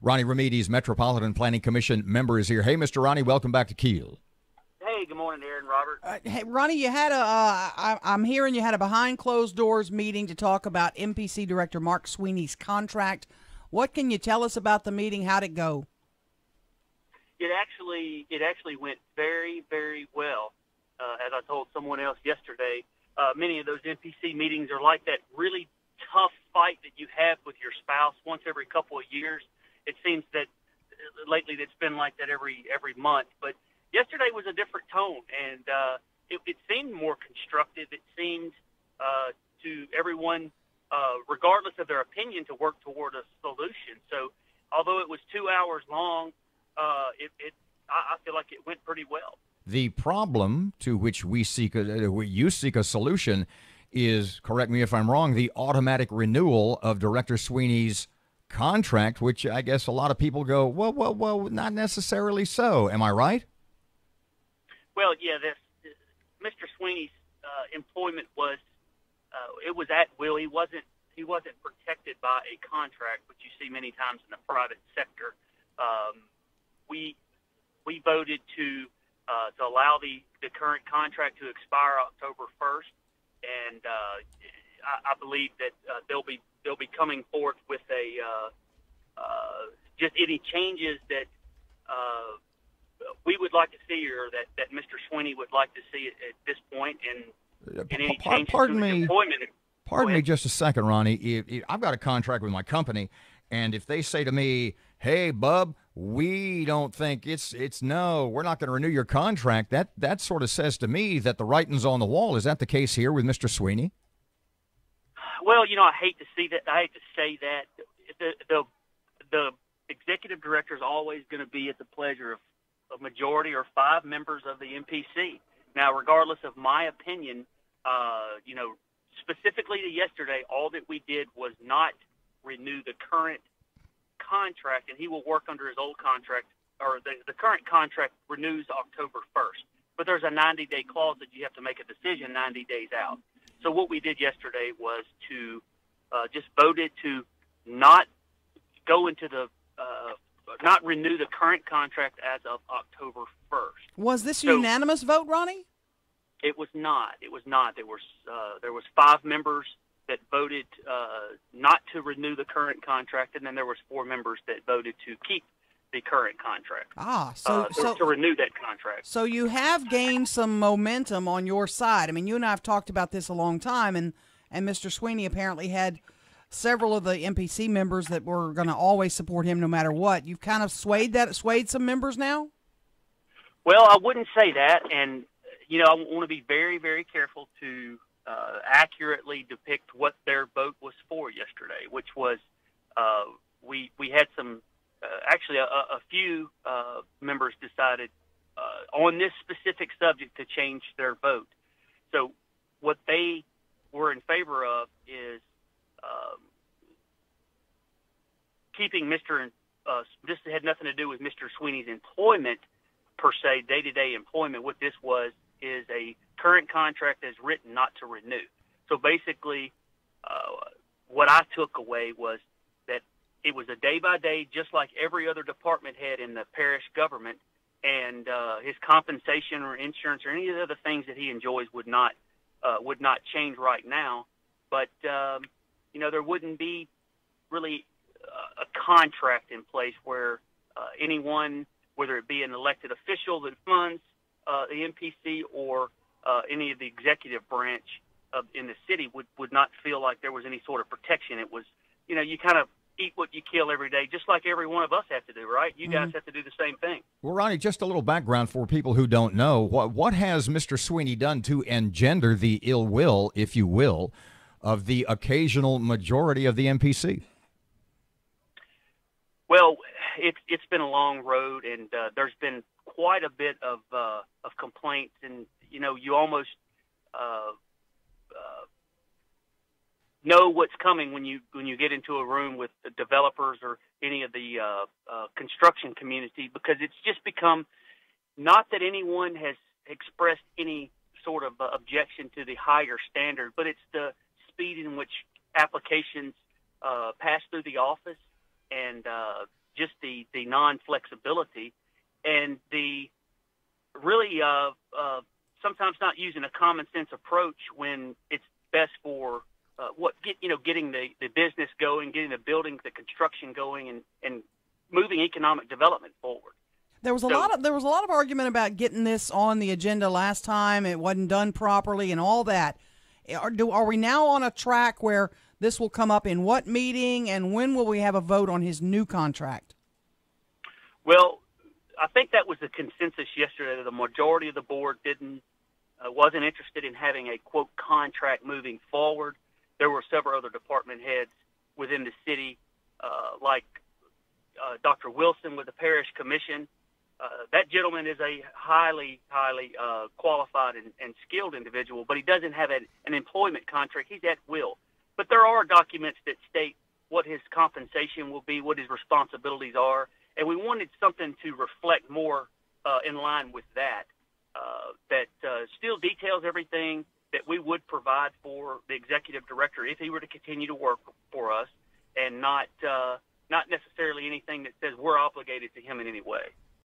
Ronnie Remedies, Metropolitan Planning Commission member, is here. Hey, Mr. Ronnie, welcome back to KEEL. Hey, good morning, Erin, Robert. Hey, Ronnie, you had I'm hearing you had a behind closed doors meeting to talk about MPC Director Mark Sweeney's contract. What can you tell us about the meeting? How'd it go? It actually went very, very well. As I told someone else yesterday, many of those MPC meetings are like that really tough fight that you have with your spouse once every couple of years. It seems that lately it's been like that every month, but yesterday was a different tone, and it seemed more constructive. It seemed to everyone, regardless of their opinion, to work toward a solution. So although it was 2 hours long, I feel like it went pretty well. The problem to which you seek a solution is, correct me if I'm wrong, the automatic renewal of Director Sweeney's contract, which I guess a lot of people go, well, not necessarily so. Am I right? Well, yeah, Mr. Sweeney's employment was it was at will. He wasn't protected by a contract, which you see many times in the private sector. We voted to allow the current contract to expire October 1st, and I believe that they'll be coming forth with just any changes that we would like to see, or that Mr. Sweeney would like to see at this point, and any changes to his employment. Pardon me just a second, Ronnie. I've got a contract with my company, and if they say to me, hey, bub, we don't think no, we're not going to renew your contract, that sort of says to me that the writing's on the wall. Is that the case here with Mr. Sweeney? Well, I hate to see that. I hate to say that. The executive director is always going to be at the pleasure of a majority or 5 members of the MPC. Now, regardless of my opinion, specifically to yesterday, all that we did was not renew the current contract, and he will work under his old contract, or the current contract renews October 1st. But there's a 90-day clause that you have to make a decision 90 days out. So what we did yesterday was to just voted to not go into not renew the current contract as of October 1st. Was this a unanimous vote, Ronnie? It was not. It was not. There was 5 members that voted not to renew the current contract, and then there was 4 members that voted to keep the current contract. To renew that contract. So you have gained some momentum on your side. I mean, you and I have talked about this a long time, and Mr. Sweeney apparently had several of the MPC members that were going to always support him no matter what. You've kind of swayed some members now? Well, I wouldn't say that, and I want to be very, very careful to accurately depict what their vote was for yesterday, which was we had some actually a few members decided on this specific subject to change their vote. So what they were in favor of is keeping this had nothing to do with Mr. Sweeney's employment per se, day-to-day employment. What this is a current contract as written, not to renew. So basically, what I took away was that it was a day-by-day, just like every other department head in the parish government, and his compensation or insurance or any of the other things that he enjoys would not change right now. But there wouldn't be really a contract in place where anyone, whether it be an elected official that funds the MPC or any of the executive branch in the city would not feel like there was any sort of protection. It was, you kind of eat what you kill every day, just like every one of us have to do, right? You guys have to do the same thing. Well, Ronnie, just a little background for people who don't know. What has Mr. Sweeney done to engender the ill will, if you will, of the occasional majority of the MPC? Well, it's been a long road, and there's been quite a bit of complaints, and you almost know what's coming when you get into a room with the developers or any of the construction community, because it's just become, not that anyone has expressed any sort of objection to the higher standard, but it's the speed in which applications pass through the office, and just the non-flexibility and the really sometimes not using a common sense approach when it's best for getting the business going, getting the building, the construction going, and moving economic development forward. There was a lot of argument about getting this on the agenda last time. It wasn't done properly and all that. Are we now on a track where this will come up in what meeting, and when will we have a vote on his new contract? Well, I think that was the consensus yesterday. The majority of the board wasn't interested in having a, quote, contract moving forward. There were several other department heads within the city, like Dr. Wilson with the Parish Commission. That gentleman is a highly qualified and skilled individual, but he doesn't have an employment contract. He's at will. But there are documents that state what his compensation will be, what his responsibilities are, and we wanted something to reflect more in line with that, that still details everything that we would provide for the executive director if he were to continue to work for us, and not necessarily anything that says we're obligated to him in any way.